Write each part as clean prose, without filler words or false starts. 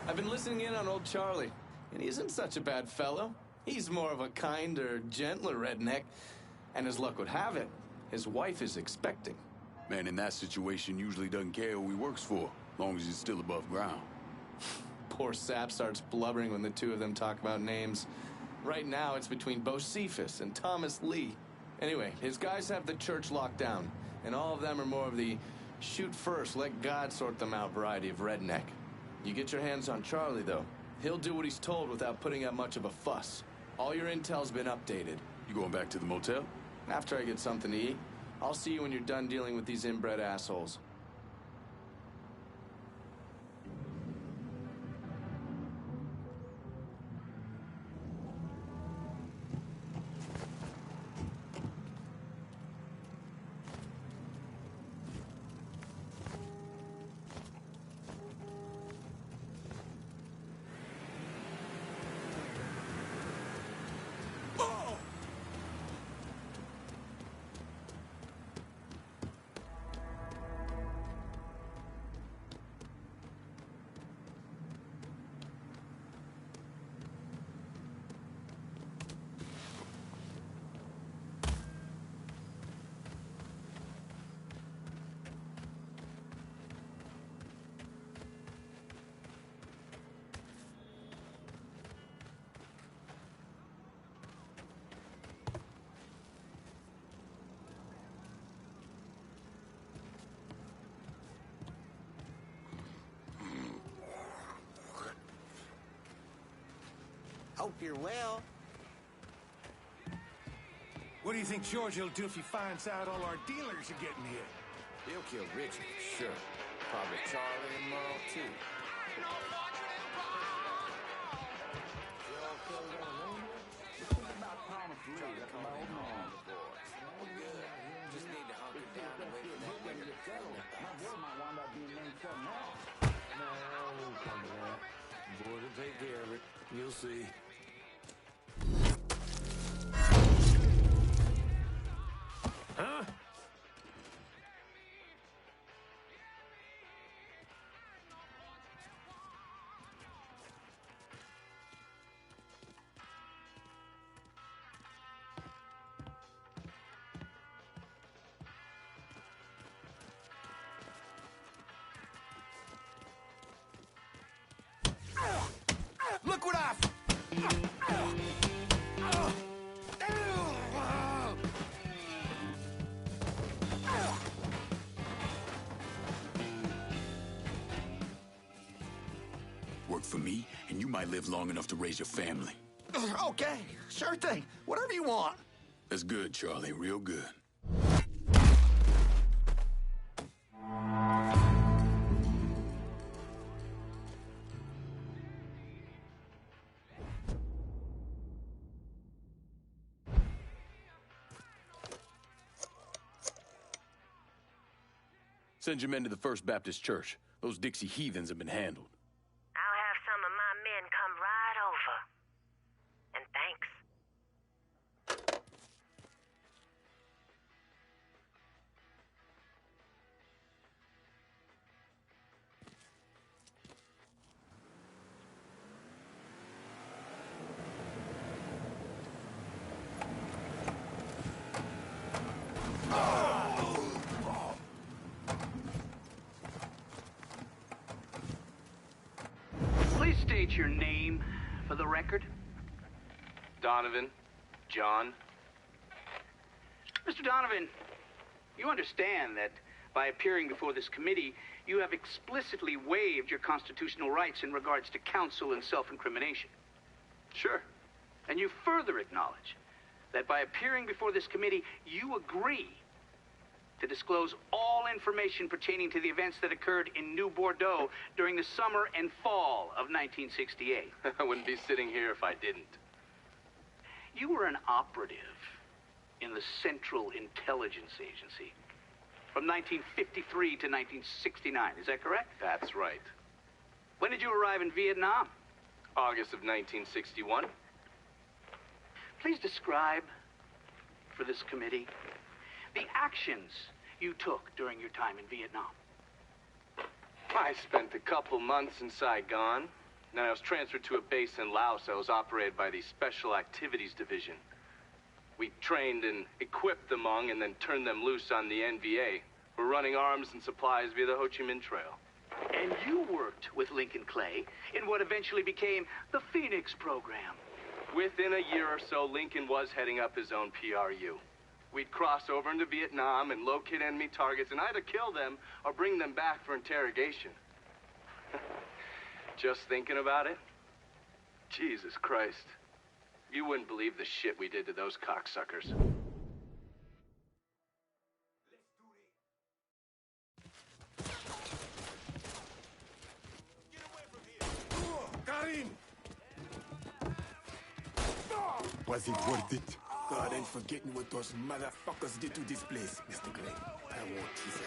I've been listening in on old Charlie, and he isn't such a bad fellow. He's more of a kinder, gentler redneck. And as luck would have it, his wife is expecting. Man in that situation usually doesn't care who he works for, as long as he's still above ground. Poor Sap starts blubbering when the two of them talk about names. Right now, it's between Bocephus and Thomas Lee. Anyway, his guys have the church locked down, and all of them are more of the shoot first, let God sort them out variety of redneck. You get your hands on Charlie, though. He'll do what he's told without putting up much of a fuss. All your intel's been updated. You going back to the motel? After I get something to eat. I'll see you when you're done dealing with these inbred assholes. Hope you're well. What do you think George will do if he finds out all our dealers are getting here? He'll kill Richard, sure. Probably Charlie and Merle, too. Just need to hunker down and wait for that nigger to come to pass. No, come on. Boys will take care of it. You'll see. Huh? Look what I've... Work for me, and you might live long enough to raise your family. Okay, sure thing. Whatever you want. That's good, Charlie, real good. Send your men to the First Baptist Church. Those Dixie heathens have been handled. I'll have some of my men come right over. And thanks. Please state your name for the record. Donovan, John. Mr. Donovan, you understand that by appearing before this committee, you have explicitly waived your constitutional rights in regards to counsel and self-incrimination. Sure. And you further acknowledge that by appearing before this committee, you agree to disclose all information pertaining to the events that occurred in New Bordeaux during the summer and fall of 1968. I wouldn't be sitting here if I didn't. You were an operative in the Central Intelligence Agency from 1953 to 1969. Is that correct? That's right. When did you arrive in Vietnam? August of 1961. Please describe for this committee the actions you took during your time in Vietnam. I spent a couple months in Saigon. Then I was transferred to a base in Laos that was operated by the Special Activities Division. We trained and equipped the Hmong and then turned them loose on the NVA. We're running arms and supplies via the Ho Chi Minh Trail. And you worked with Lincoln Clay in what eventually became the Phoenix program. Within a year or so, Lincoln was heading up his own PRU. We'd cross over into Vietnam and locate enemy targets and either kill them or bring them back for interrogation. Just thinking about it? Jesus Christ. You wouldn't believe the shit we did to those cocksuckers. Karin! Was it worth it? God ain't forgetting what those motherfuckers did to this place, Mr. Clay. I won't tease her.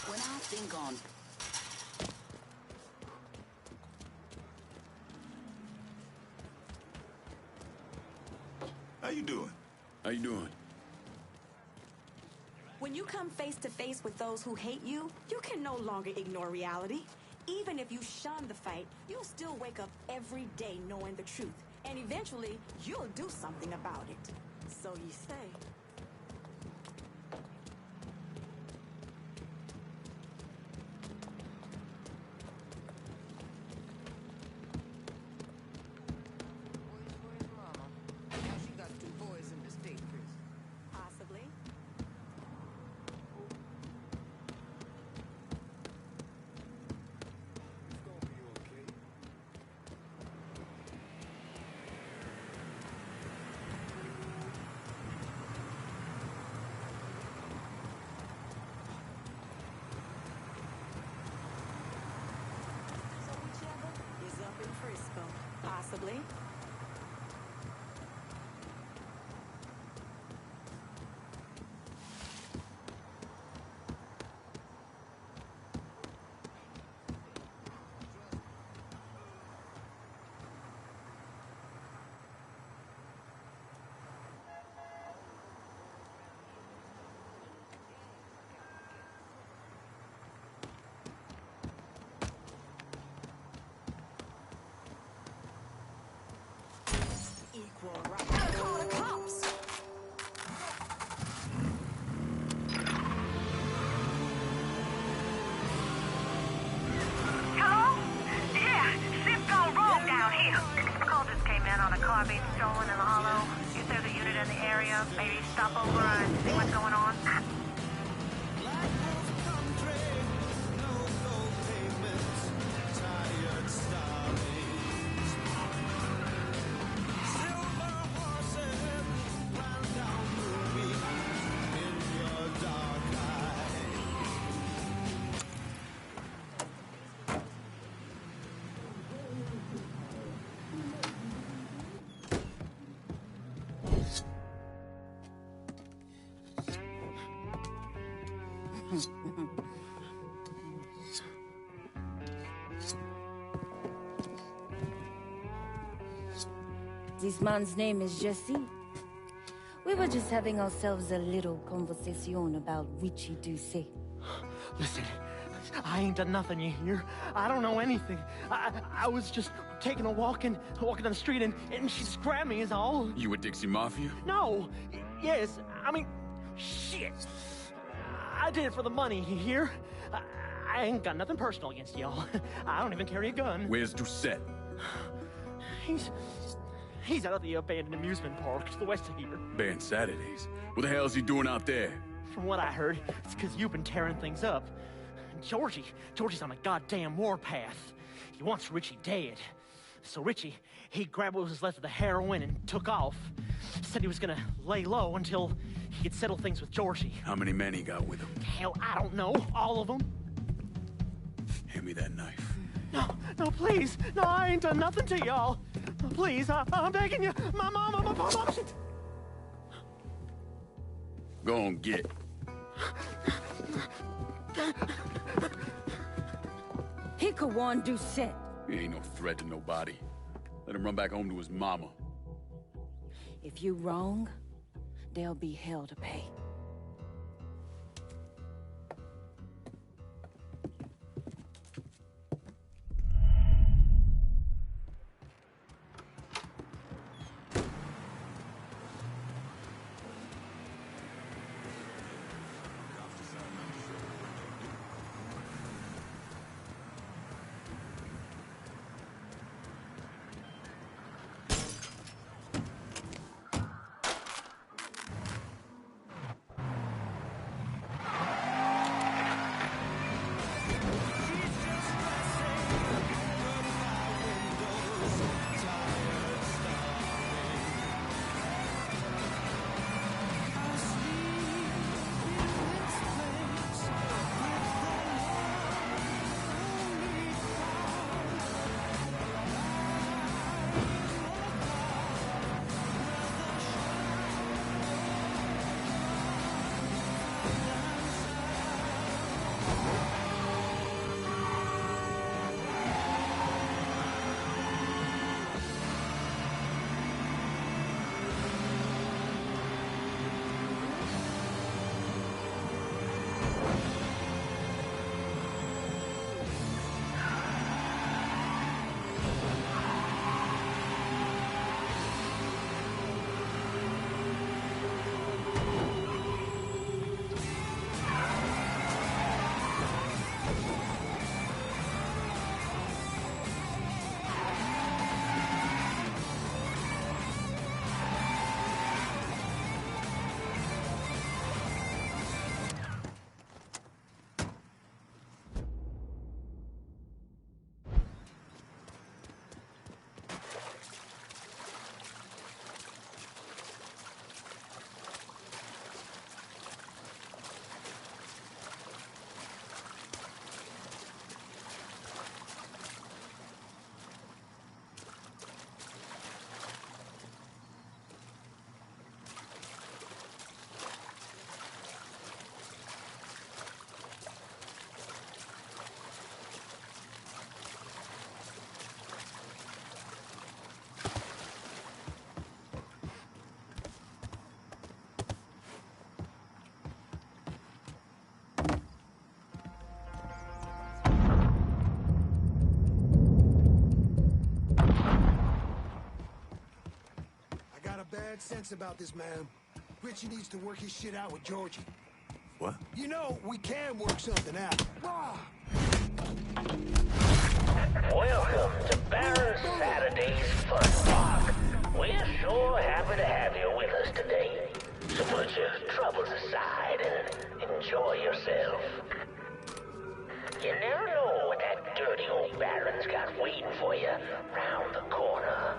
When I think on... How you doing? How you doing? When you come face to face with those who hate you, you can no longer ignore reality. Even if you shun the fight, you'll still wake up every day knowing the truth. And eventually, you'll do something about it. So you say. Possibly. So whichever is up in Frisco. Possibly. Equal right. Call the cops! Hello? Yeah, shit's gone wrong down here. Call just came in on a car being stolen in the hollow. If there's a unit in the area, maybe stop over and see what's going on. This man's name is Jesse. We were just having ourselves a little conversation about Witchy do say. Listen, I ain't done nothing, you hear? I don't know anything. I was just taking a walking down the street and she just grabbed me is all. You with Dixie Mafia? No. Yes, I mean, shit. I did it for the money, you hear? I ain't got nothing personal against y'all. I don't even carry a gun. Where's Doucette? He's out at the abandoned amusement park to the west of here. Banned Saturdays. What the hell is he doing out there? From what I heard, it's because you've been tearing things up. Georgie's on a goddamn warpath. He wants Richie dead. So Richie, he grabbed what was left of the heroin and took off. Said he was gonna lay low until he could settle things with Georgie. How many men he got with him? Hell, I don't know. All of them. Hand me that knife. No, please. No, I ain't done nothing to y'all. Please, I'm begging you. My mom. Go on, get. He could want Doucette. He ain't no threat to nobody. Let him run back home to his mama. If you wrong, there'll be hell to pay. Bad sense about this, man. Richie needs to work his shit out with Georgie. What? You know, we can work something out. Welcome to Baron Saturday's Fun Park. We're sure happy to have you with us today. So put your troubles aside and enjoy yourself. You never know what that dirty old Baron's got waiting for you round the corner.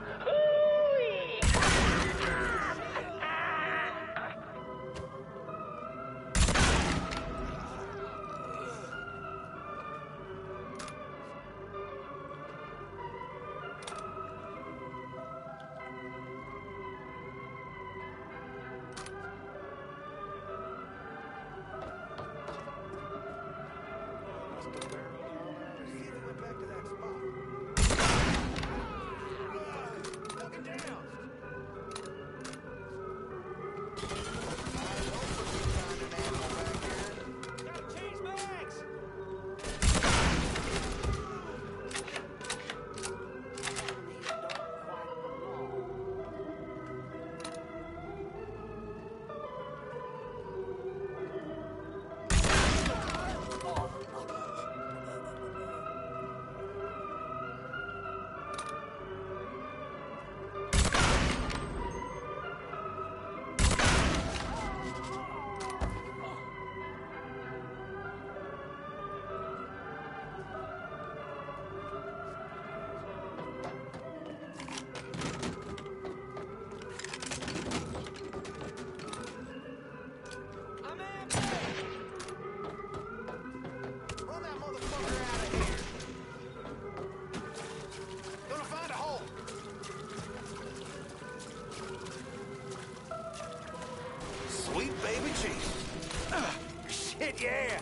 Yeah!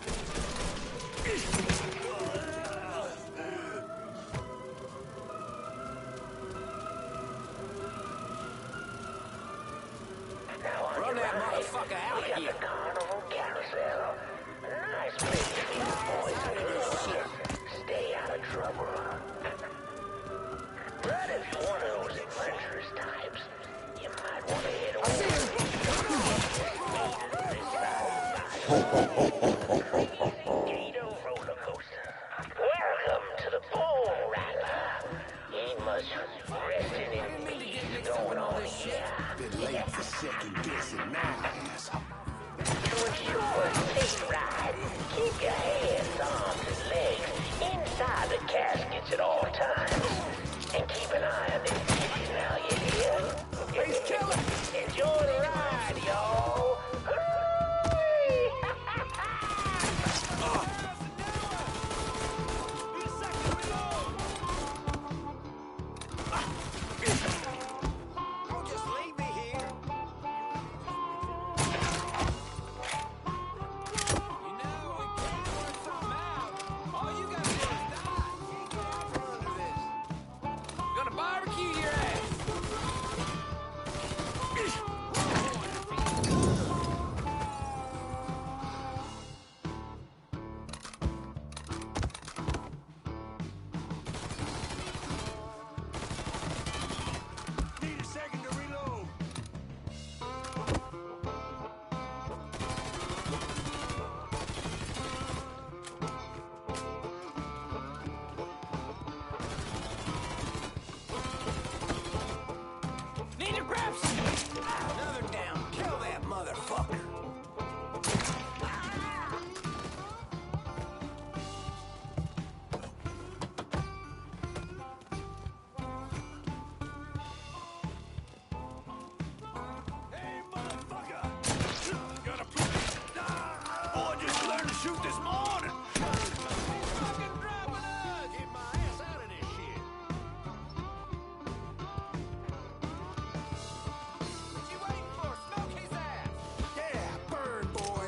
Run that motherfucker out of here. Carnival Carousel. Nice place to meet the boys and girls. Stay out of trouble. But if you're one of those adventurous types, you might want to head over to Gator roller coaster. Welcome to the Bull Rider. Ain't much resting in peace going on here. Been late for second guessing now, asshole. To ensure a safe ride, keep your hands, arms, and legs inside the caskets at all times. And keep an eye on the engine now, you hear? He's killing! Enjoy the ride, y'all! Don't just leave me here. You know, we can't work something out. All you gotta do is die. You ain't get out from under this. Gonna barbecue your ass. Need a second to reload. Need to grab some. Another down. Kill that motherfucker. Hey, motherfucker! Gotta put boy, just learned to shoot this morning. Fucking dropping us. Get my ass out of this shit. What you waiting for? Smoke his ass. Yeah, burn, boy.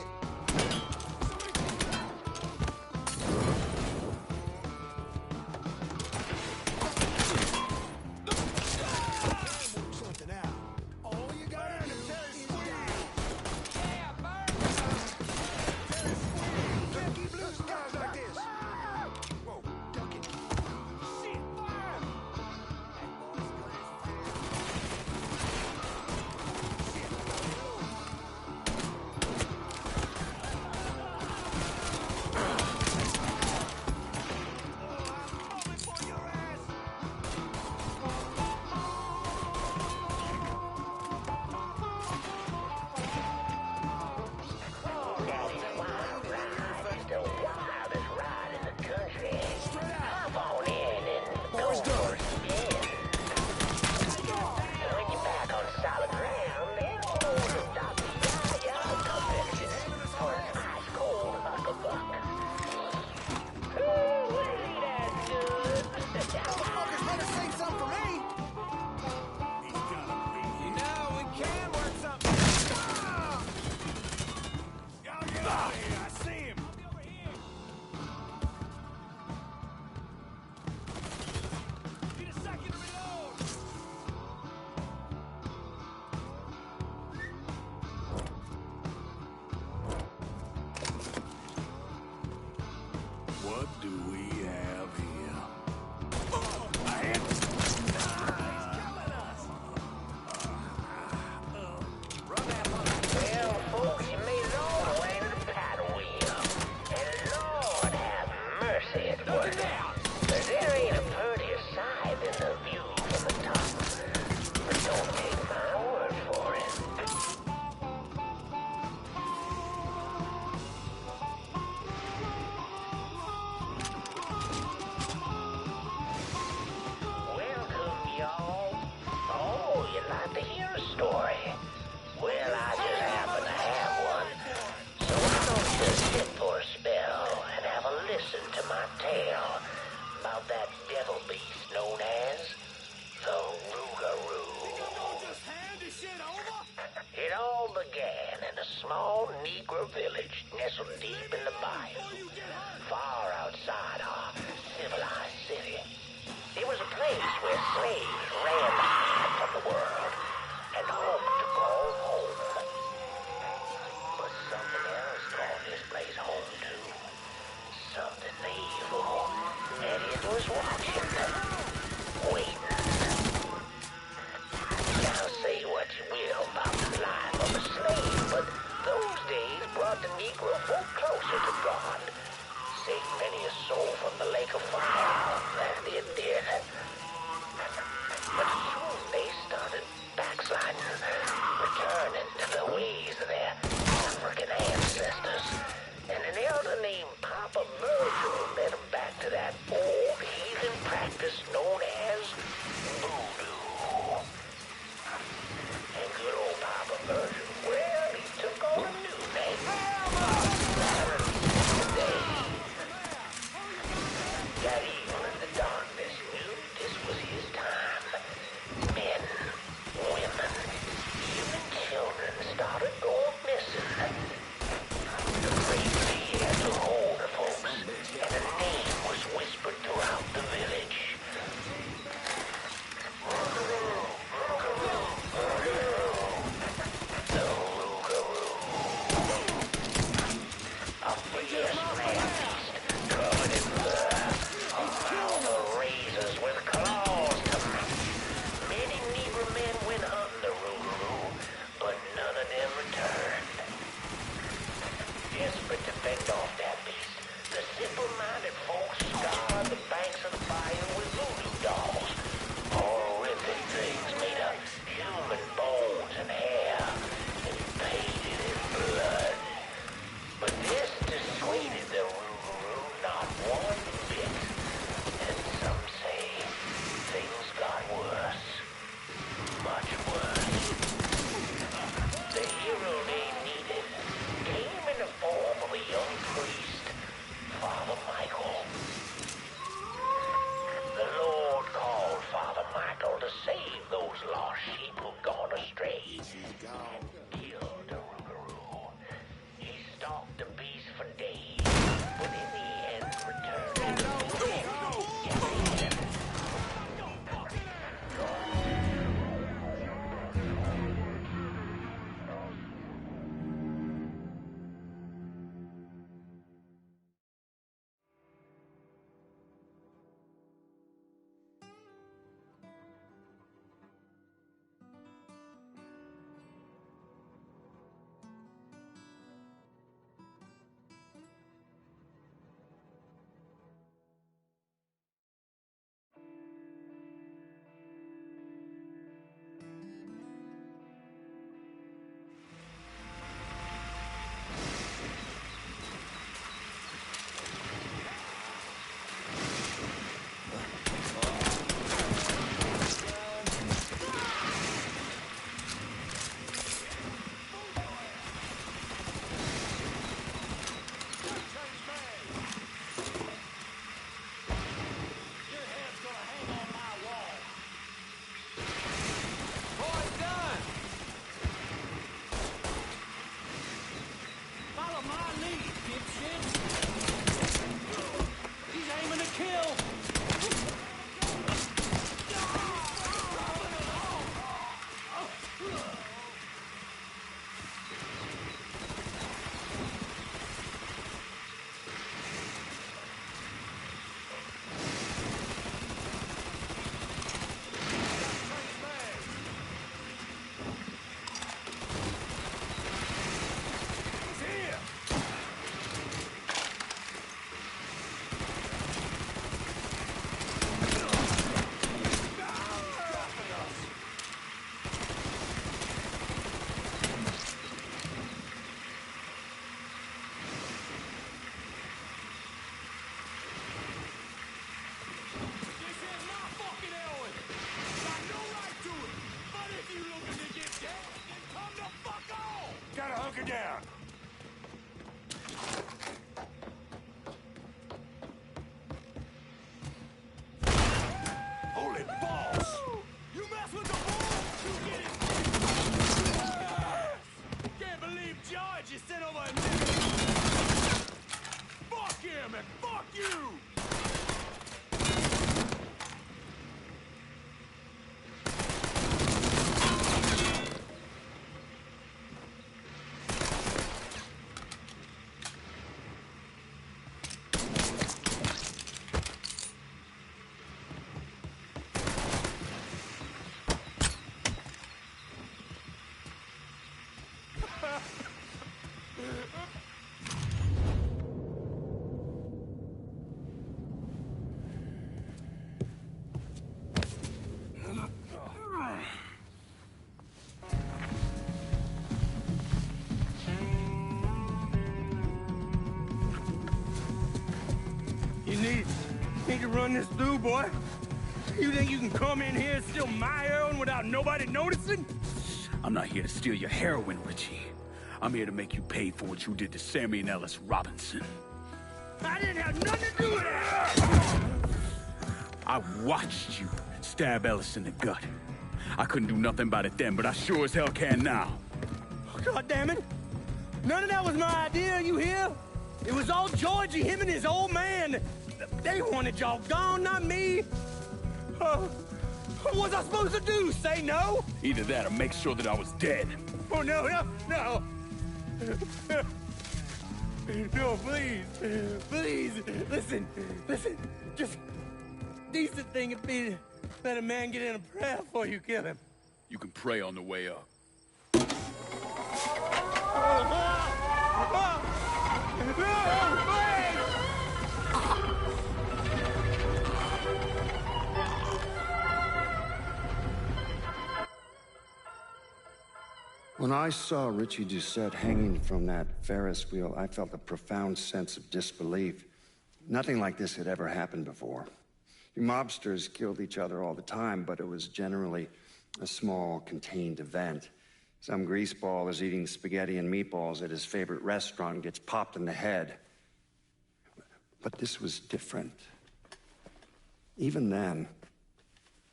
Work something out. All you gotta do is die. Yeah, burn. Can't keep losing guys like this. Whoa, duck it. Shit, fire. Daddy's Wild Ride, the wildest ride in the country. Hop on in and go for a spin. When you're back on solid ground, then we'll stop the yard convention for an ice cold huck-a-buck. Ooh, ain't that good? Motherfuckers better sing something for me. You know, we can work something. Y'all get out of here. I see him. Need a second to reload. What do we have here? I hit. Well, folks, you made it all the way to the paddle wheel. And Lord have mercy, it was. But there ain't a prettier sight than the view from the top. But don't take my word for it. Welcome, y'all. Oh, you'd like to hear a story? Well, I just happen to have one. So why don't you sit for a spell and have a listen to my tale about that devil beast known as the Rougarou. Just hand this shit over. It all began in a small Negro village nestled deep in slaves ran high from the world and hoped to call home. But something else called this place home too. Something evil. And it was watching. Waiting. Now say what you will about the life of a slave, but those days brought the Negro folk closer to God. Saved many a soul from the lake of fire, that it did. But soon they started backsliding, returning to the ways of their African ancestors. And an elder named Papa Virgil led them back to that old heathen practice known as voodoo. And good old Papa Virgil, well, he took on a new name. Got evil in the darkness, knew this was his time. Men, women, even children started going missing. The great fear took hold of folks, and a name was whispered throughout the village. The Rougarou. A fierce man beast covered in fur, a mouth of razors with claws to match. Many Negro men went hunting the Rougarou, but none of them returned. Desperate to fend off that beast, the simple-minded folks scoured the banks of the bayou with voodoo dolls, horrific things made of human bones and hair, and painted in blood. But this dissuaded the Rougarou not one bit, and some say things got worse, much worse. The hero they needed came in the form of a young priest, Father Michael. The Lord called Father Michael to save those lost sheep who'd gone astray and killed the Rougarou. He stalked the beast for days, but in the end returned to the beast. Hunker down. Holy balls! You mess with the balls, you get it. Can't believe George is sent over a nigga. Fuck him and fuck you! need to run this through, boy. You think you can come in here and steal my heroin without nobody noticing? I'm not here to steal your heroin, Richie. I'm here to make you pay for what you did to Sammy and Ellis Robinson. I didn't have nothing to do with that! I watched you stab Ellis in the gut. I couldn't do nothing about it then, but I sure as hell can now. God damn it! None of that was my idea, you hear? It was all Georgie, him and his old man. They wanted y'all gone, not me. What was I supposed to do? Say no? Either that or make sure that I was dead. Oh, no. No, please. Please. Listen. Just decent thing would be to let a man get in a prayer before you kill him. You can pray on the way up. When I saw Richie Doucette hanging from that Ferris wheel, I felt a profound sense of disbelief. Nothing like this had ever happened before. You mobsters killed each other all the time, but it was generally a small, contained event. Some greaseball is eating spaghetti and meatballs at his favorite restaurant and gets popped in the head. But this was different. Even then,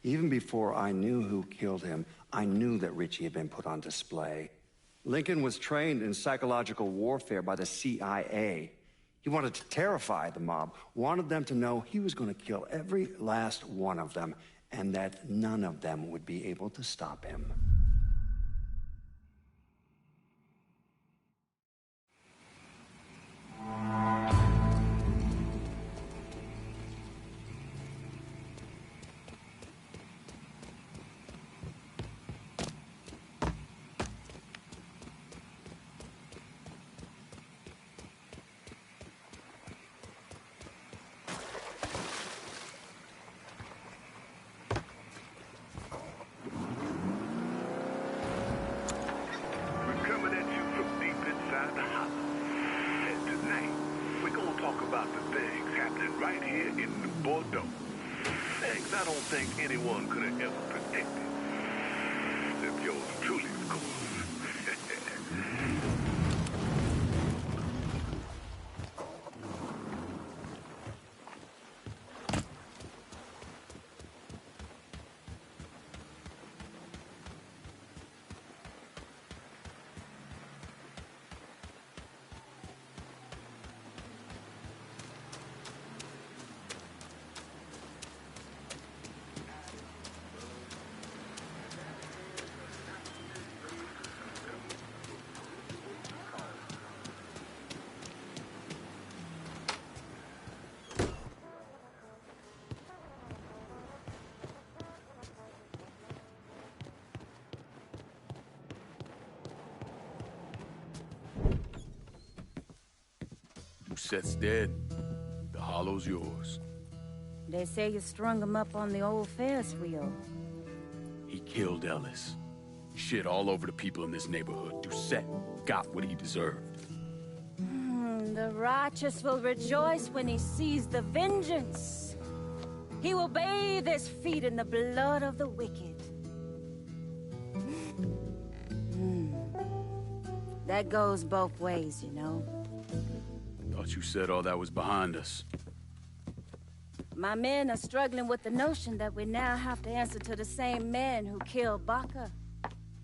even before I knew who killed him, I knew that Richie had been put on display. Lincoln was trained in psychological warfare by the CIA. He wanted to terrify the mob, wanted them to know he was going to kill every last one of them, and that none of them would be able to stop him. Anyone could have ever predicted. Except yours truly, of course. Doucette's dead. The hollow's yours. They say you strung him up on the old Ferris wheel. He killed Ellis. Shit all over the people in this neighborhood. Doucette got what he deserved. The righteous will rejoice when he sees the vengeance. He will bathe his feet in the blood of the wicked. That goes both ways, you know. Thought you said all that was behind us. My men are struggling with the notion that we now have to answer to the same men who killed Baca,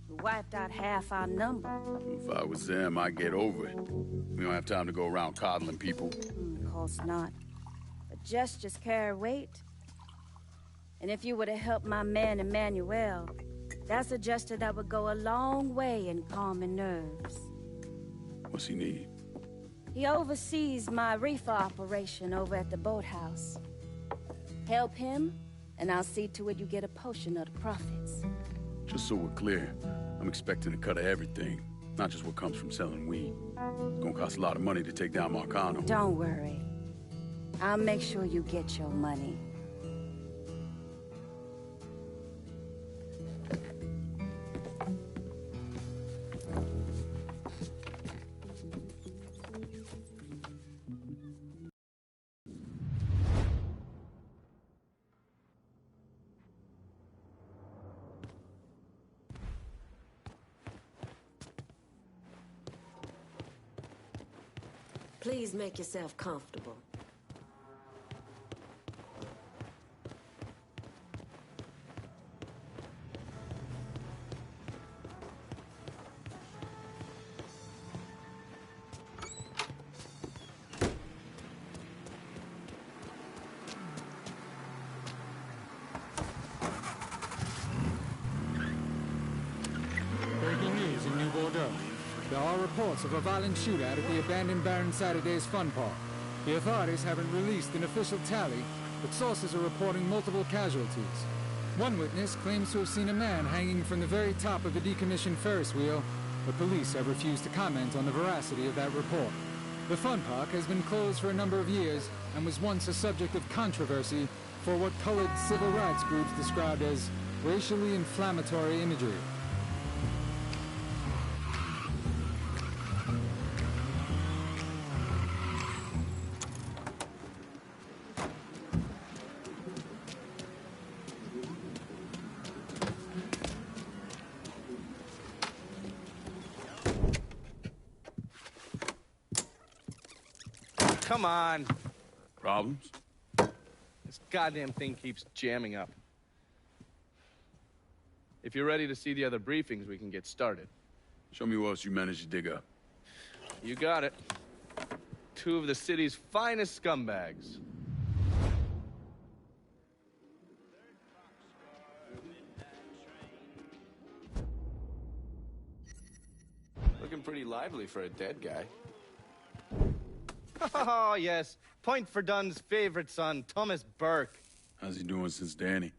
who wiped out half our number. If I was them, I'd get over it. We don't have time to go around coddling people. Of course not. But gestures carry weight. And if you were to help my man Emmanuel, that's a gesture that would go a long way in calming nerves. What's he need? He oversees my reefer operation over at the boathouse. Help him, and I'll see to it you get a portion of the profits. Just so we're clear, I'm expecting a cut of everything, not just what comes from selling weed. It's gonna cost a lot of money to take down Marcano. Don't worry. I'll make sure you get your money. Please make yourself comfortable. Breaking news in New Bordeaux. There are reports of a violent shootout at the abandoned Baron Saturday's fun park. The authorities haven't released an official tally, but sources are reporting multiple casualties. One witness claims to have seen a man hanging from the very top of a decommissioned Ferris wheel, but police have refused to comment on the veracity of that report. The fun park has been closed for a number of years and was once a subject of controversy for what colored civil rights groups described as racially inflammatory imagery. Come on. Problems? This goddamn thing keeps jamming up. If you're ready to see the other briefings, we can get started. Show me what else you managed to dig up. You got it. 2 of the city's finest scumbags. Looking pretty lively for a dead guy. Oh, yes. Point for Dunn's favorite son, Thomas Burke. How's he doing since Danny?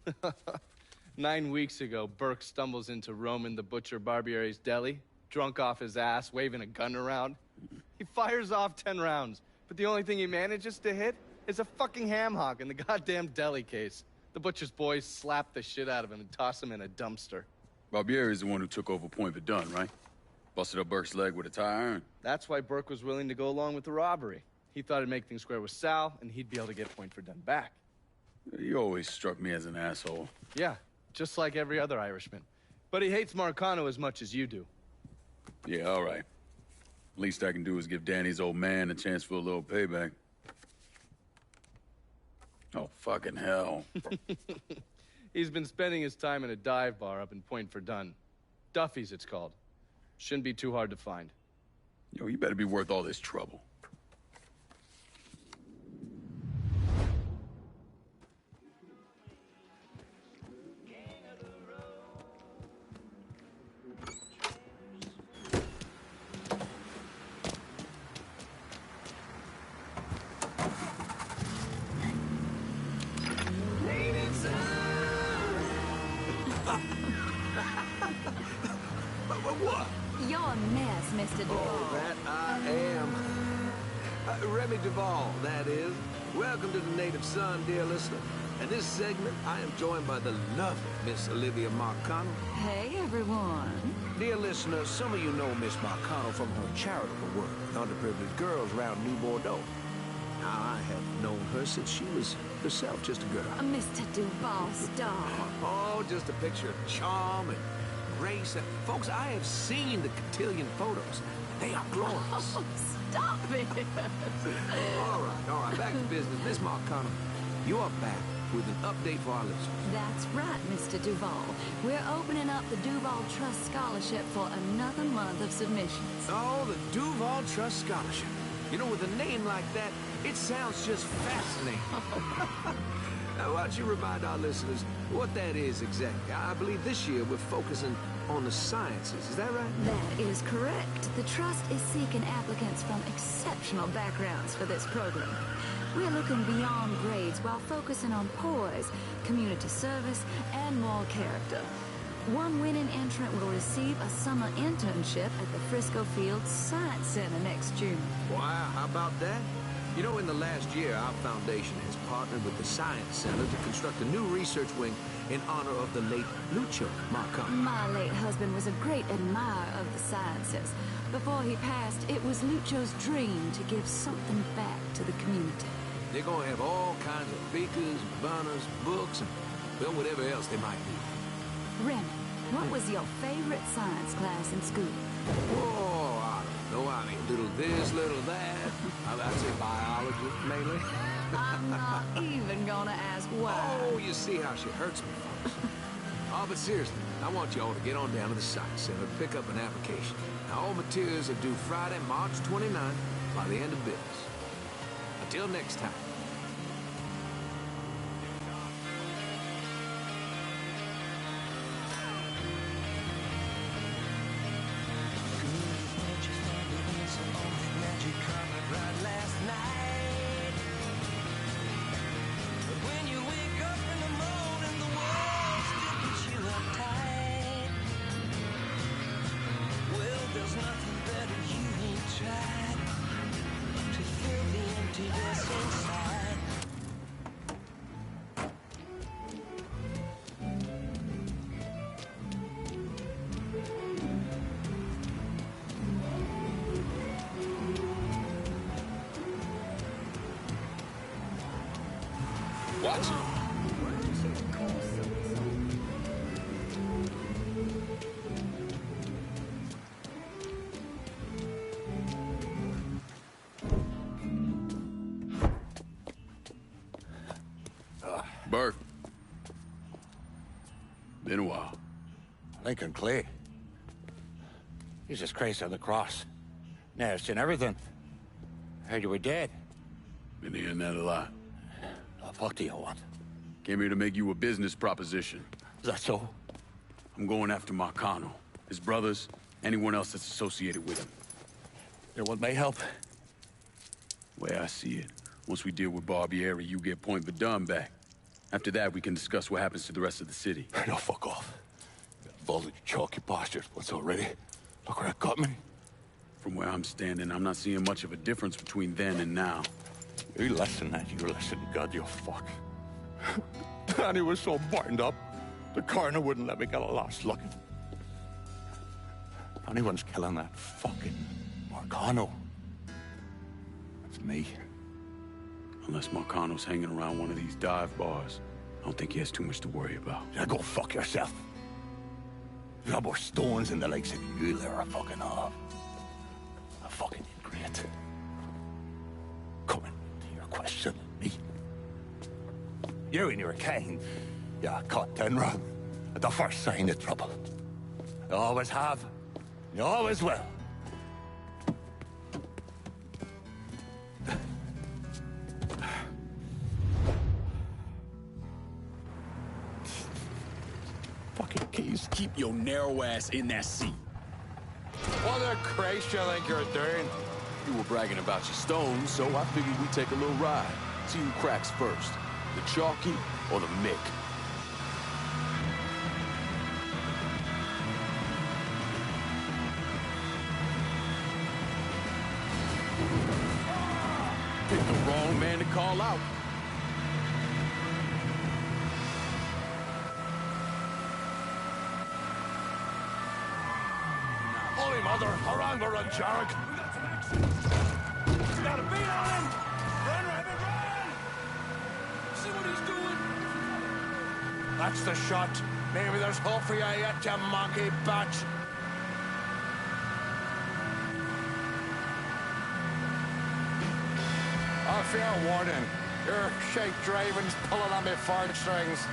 9 weeks ago, Burke stumbles into Roman the Butcher Barbiere's deli, drunk off his ass, waving a gun around. He fires off 10 rounds, but the only thing he manages to hit is a fucking ham hock in the goddamn deli case. The Butcher's boys slap the shit out of him and toss him in a dumpster. Barbieri is the one who took over Point Verdun, right? Busted up Burke's leg with a tire iron. That's why Burke was willing to go along with the robbery. He thought it'd make things square with Sal, and he'd be able to get Point Verdun back. You always struck me as an asshole. Yeah, just like every other Irishman. But he hates Marcano as much as you do. Yeah, all right. Least I can do is give Danny's old man a chance for a little payback. Oh, fucking hell. He's been spending his time in a dive bar up in Point Verdun. Duffy's, it's called. Shouldn't be too hard to find. Yo, you better be worth all this trouble. What? You're a mess, Mr. Duvall. Oh, that I am. Remy Duvall, that is. Welcome to the Native Son, dear listener. In this segment, I am joined by the lovely Miss Olivia Marcano. Hey, everyone. Dear listener, some of you know Miss Marcano from her charitable work with underprivileged girls around New Bordeaux. Now, I have known her since she was herself just a girl. Mr. Duvall, stop. Oh, just a picture of charm and grace. Folks, I have seen the cotillion photos. They are glorious. Oh, stop it. All right. Back to business. Miss Marcano, you are back with an update for our listeners. That's right, Mr. Duvall. We're opening up the Duvall Trust Scholarship for another month of submissions. Oh, the Duvall Trust Scholarship. You know, with a name like that, it sounds just fascinating. Now, why don't you remind our listeners what that is exactly? I believe this year we're focusing on the sciences. Is that right? That is correct. The Trust is seeking applicants from exceptional backgrounds for this program. We're looking beyond grades while focusing on poise, community service, and moral character. One winning entrant will receive a summer internship at the Frisco Field Science Center next June. Wow, how about that? You know, in the last year, our foundation has partnered with the Science Center to construct a new research wing in honor of the late Lucio Marcano. My late husband was a great admirer of the sciences. Before he passed, it was Lucio's dream to give something back to the community. They're gonna have all kinds of beakers, burners, books, and, well, whatever else they might need. Remy, what was your favorite science class in school? Oh, I don't know, I mean, little this, little that. I'd say biology, mainly. I'm not even gonna ask why. Oh, you see how she hurts me, folks. Oh, but seriously, I want you all to get on down to the site center to pick up an application. Now, all materials are due Friday, March 29th, by the end of business. Until next time. Watch it. Bert. Been a while. Lincoln Clay. Jesus Christ on the cross. Nails and everything. Heard you were dead. Been hearing that a lot. What do you want? Came here to make you a business proposition. Is that so? I'm going after Marcano, his brothers, anyone else that's associated with him. You want my help? The way I see it, once we deal with Barbieri, you get Point Verdun back. After that, we can discuss what happens to the rest of the city. No, fuck off. I've all the chalky postures once already. Look where it got me. From where I'm standing, I'm not seeing much of a difference between then and now. You listen, God, you fuck. Danny was so burned up, the coroner wouldn't let me get a last look. If anyone's killing that fucking Marcano, it's me. Unless Marcano's hanging around one of these dive bars, I don't think he has too much to worry about. Yeah, go fuck yourself. You got more stones in the likes of you there are fucking off. A fucking ingrate. Coming to your question, me. You and your kind, you caught ten wrong at the first sign of trouble. You always have, you always will. Fucking keys. Keep your narrow ass in that seat. What the Christ you think you're doing? You were bragging about your stones, so I figured we'd take a little ride. See who cracks first, the Chalky or the Mick. Picked the wrong man to call out. Holy Mother, around the run, Jarek. Got a beat on him! Run, Rabbit, run! See what he's doing? That's the shot. Maybe there's hope for you yet, you monkey batch. Oh, fair warning. Your shite driving's pulling on me fart strings.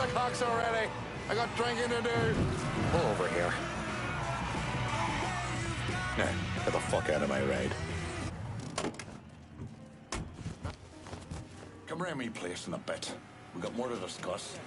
the cocks already. I got drinking to do. Pull over here. Now, get the fuck out of my ride. Come around me place in a bit. We got more to discuss.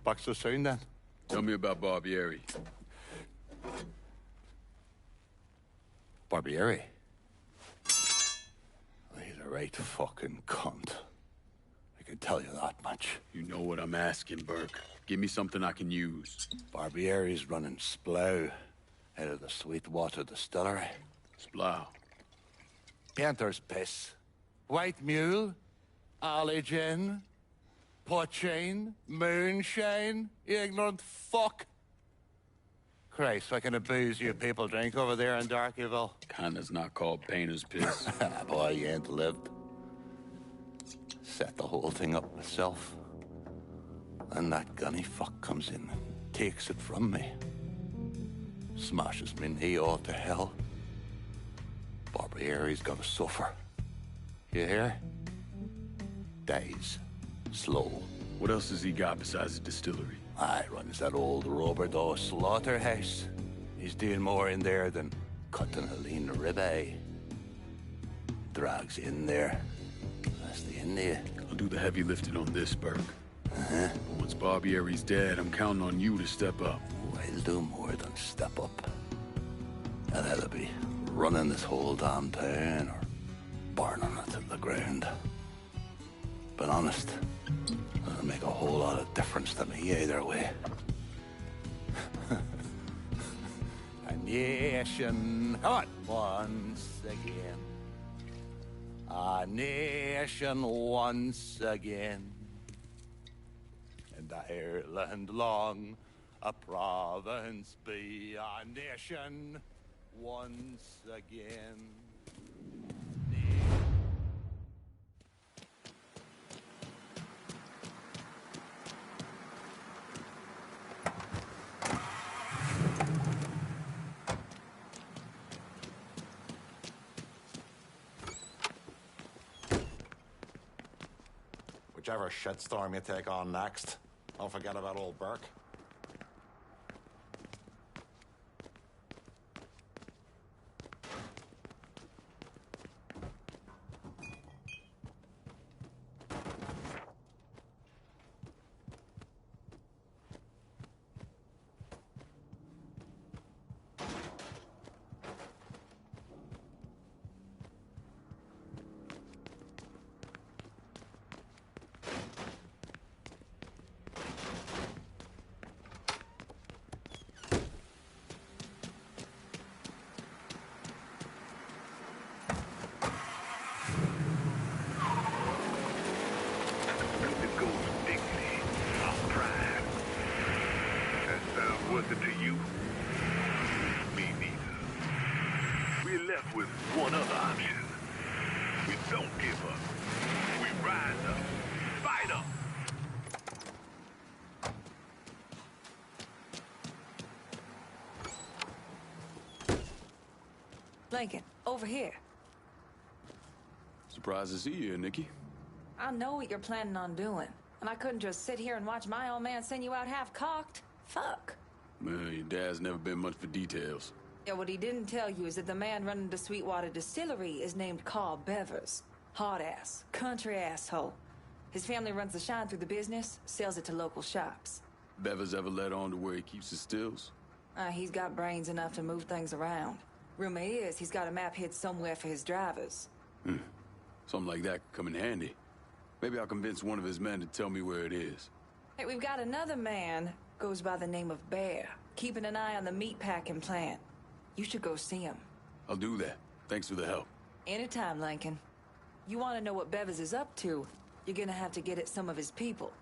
Box so soon then? Tell me about Barbieri. Barbieri? He's a right fucking cunt. I can tell you that much. You know what I'm asking, Burke. Give me something I can use. Barbieri's running Splow out of the Sweetwater Distillery. Splow? Panther's piss. White mule. Alley gin. Poachine, moonshine, you ignorant fuck. Christ, what kind of booze you people drink over there in Darkyville? Kinda's not called painter's piss. Boy, you ain't lived. Set the whole thing up myself. And that gunny fuck comes in and takes it from me. Smashes me knee all to hell. Barbieri's gonna suffer. You hear? Dies. Slow. What else has he got besides the distillery? I runs that old Robert O. slaughterhouse. He's doing more in there than cutting a lean ribeye. Drags in there. That's the India. I'll do the heavy lifting on this, Burke. Uh-huh. But once Barbieri's dead, I'm counting on you to step up. I'll do more than step up. I'll either be running this whole damn town or burning it to the ground. But honest, it doesn't make a whole lot of difference to me either way. A nation, come on, once again. A nation once again. And Ireland long, a province be a nation once again. Whichever shitstorm you take on next. Don't forget about old Burke. Worth it to you? Me neither. We're left with one other option. We don't give up. We rise up. Fight up. Lincoln, over here. Surprised to see you here, Nikki. I know what you're planning on doing, and I couldn't just sit here and watch my old man send you out half-cocked. Fuck. Well, your dad's never been much for details. Yeah, what he didn't tell you is that the man running the Sweetwater Distillery is named Carl Bevers. Hard-ass, country asshole. His family runs the shine through the business, sells it to local shops. Bevers ever let on to where he keeps his stills? He's got brains enough to move things around. Rumor is he's got a map hid somewhere for his drivers. Something like that could come in handy. Maybe I'll convince one of his men to tell me where it is. Hey, we've got another man, goes by the name of Bear, keeping an eye on the meatpacking plant. You should go see him. I'll do that. Thanks for the help. Anytime, Lincoln. You want to know what Bevers is up to, you're gonna have to get at some of his people.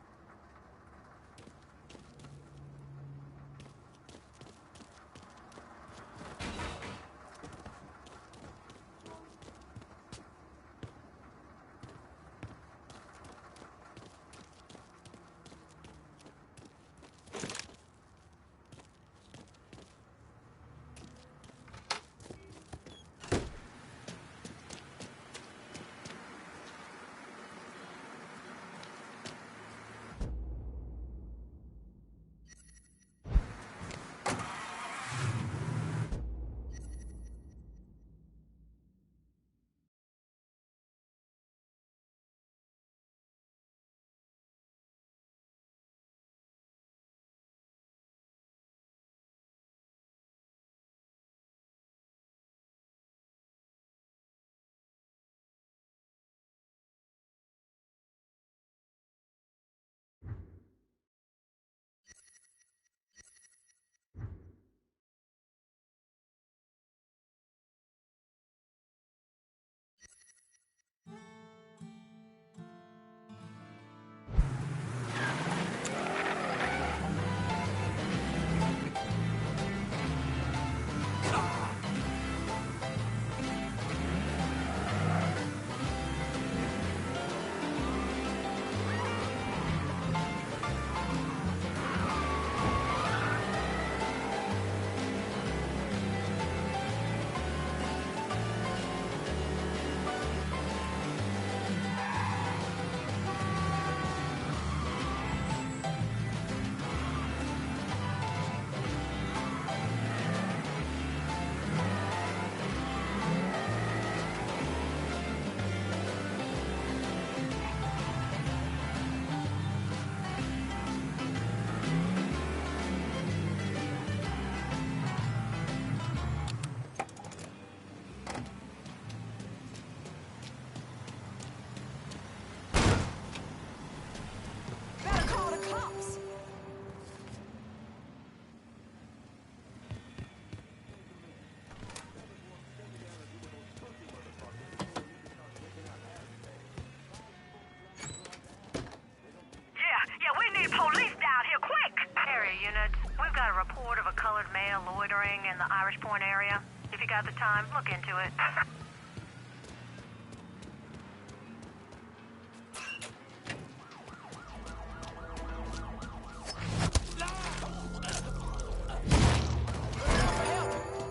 Police down here, quick! Area units, we've got a report of a colored male loitering in the Irish Point area. If you got the time, look into it.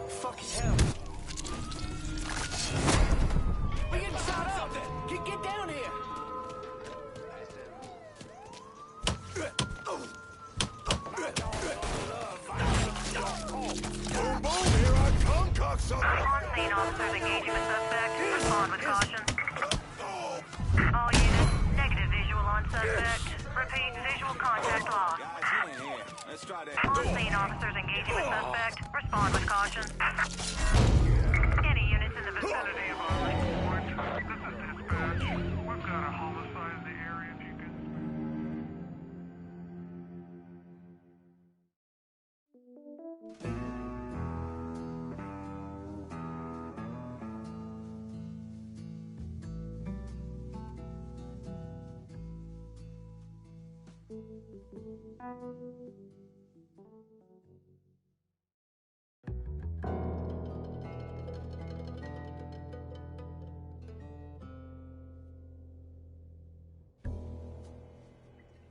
Fucking hell. We're getting shot up! Get down here! On scene, officers engaging with suspect. Respond with caution. All units, negative visual on suspect. Repeat, visual contact lost. Let's try that. On scene, officers engaging with suspect. Respond with caution. Any units in the vicinity of our report. This is dispatch. We've got a homicide in the area if you can.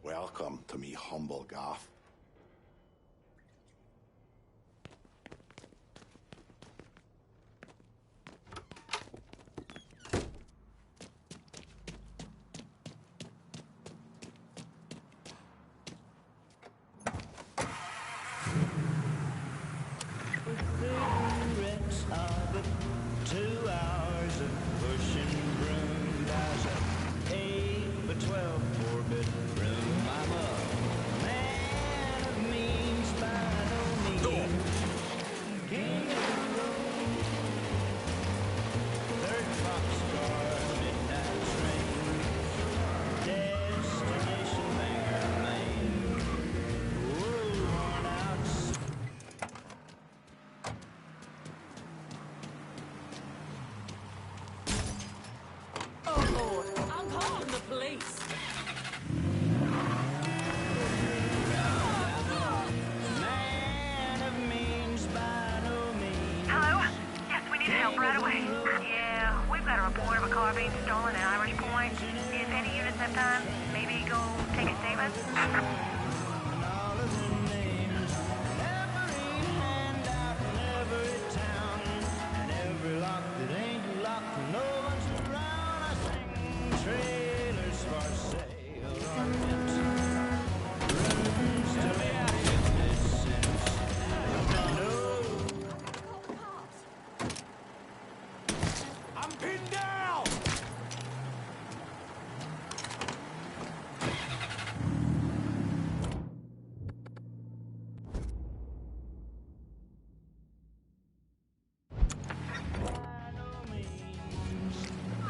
Welcome to me humble Goth. Regrets of it. 2 hours of pushing broom. There's a 8 by 12 4-bedroom. I'm a man of means by no means. King of the road. 3rd boxcar, midnight train. Destination Bangor, Maine. Oh, worn out. Oh, Lord, I'm calling the police. Man of means by no means. Hello? Yes, we need help right away. Yeah, we've got a report of a car being stolen at Irish Point. If any units have time, maybe go take a statement. Every town and every lock that ain't locked, no one's around. I sing trailers for sale or rent. Rooms to let 50 cents. No. I'm pinned down!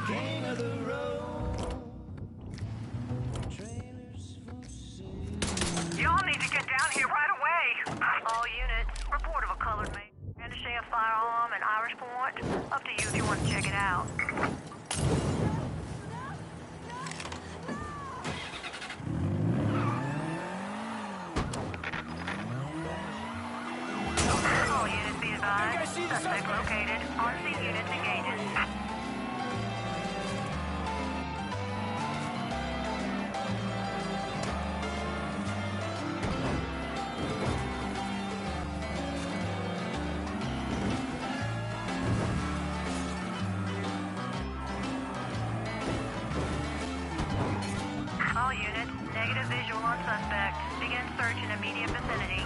King of the road. Trailers for sale. Y'all need to get down here right away. All units, report of a colored man brandishing a firearm at Irish Point. Up to you if you want to check it out. All units be advised. Suspect located. On scene units engaging. All units, negative visual on suspect. Begin search in immediate vicinity.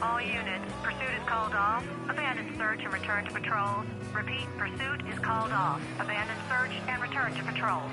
All units, pursuit is called off. Abandon search and return to patrols. Repeat, pursuit is called off. Abandon search and return to patrols.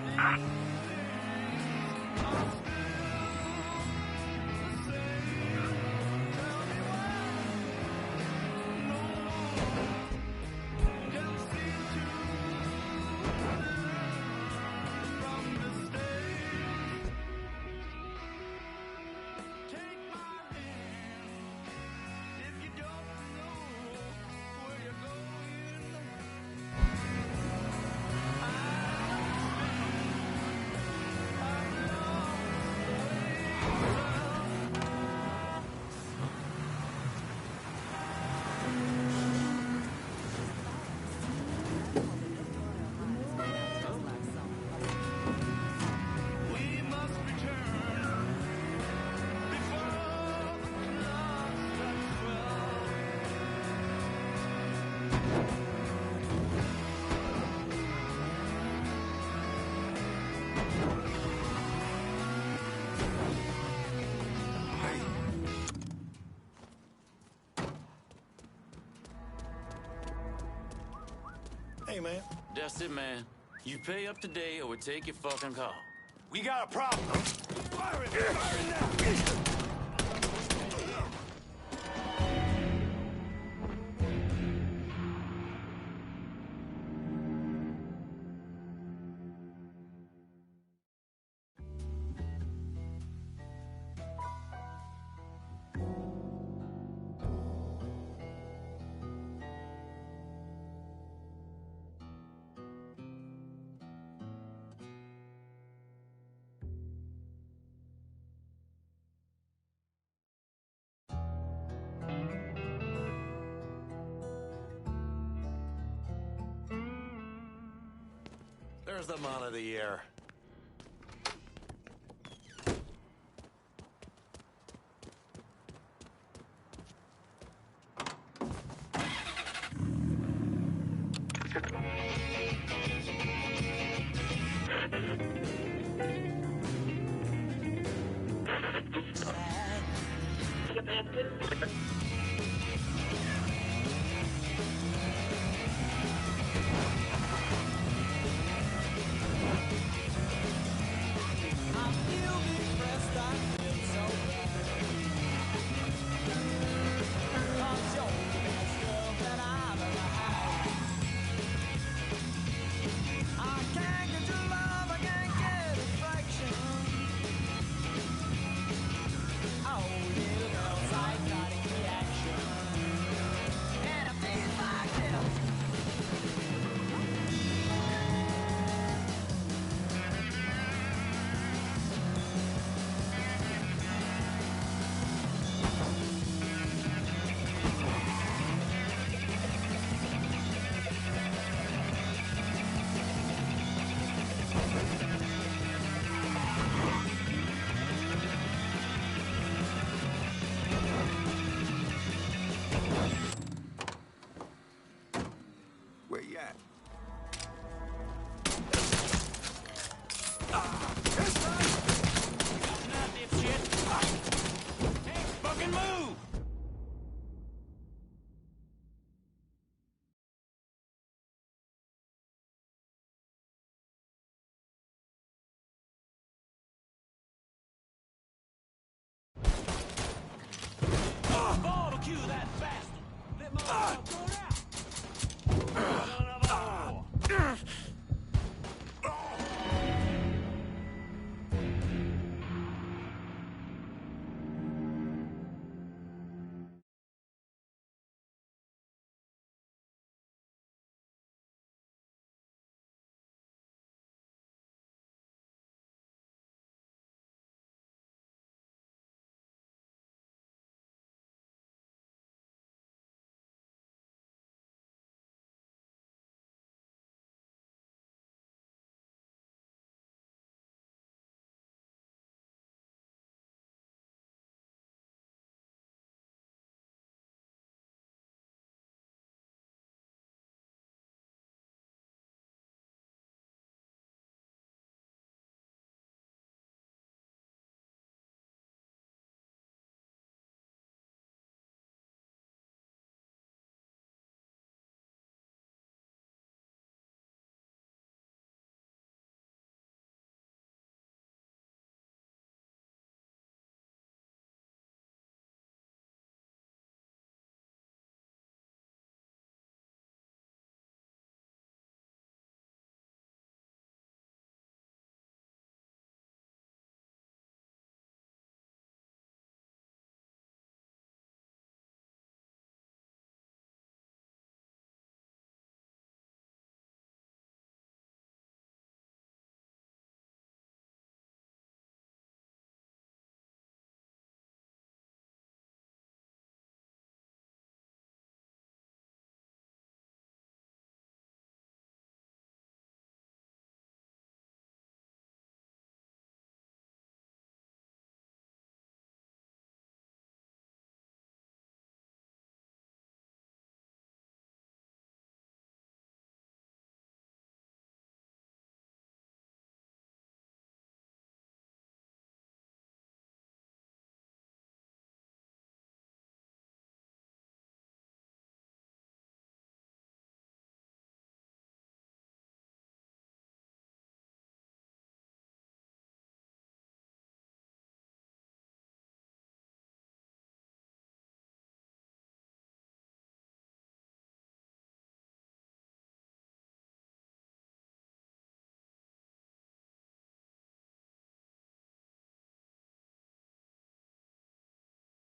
man. That's it, man. You pay up today or we take your fucking car. We got a problem. Fire it! Fire it now! There's the man of the year. Where you at? Fucking move! Barbecue that bastard!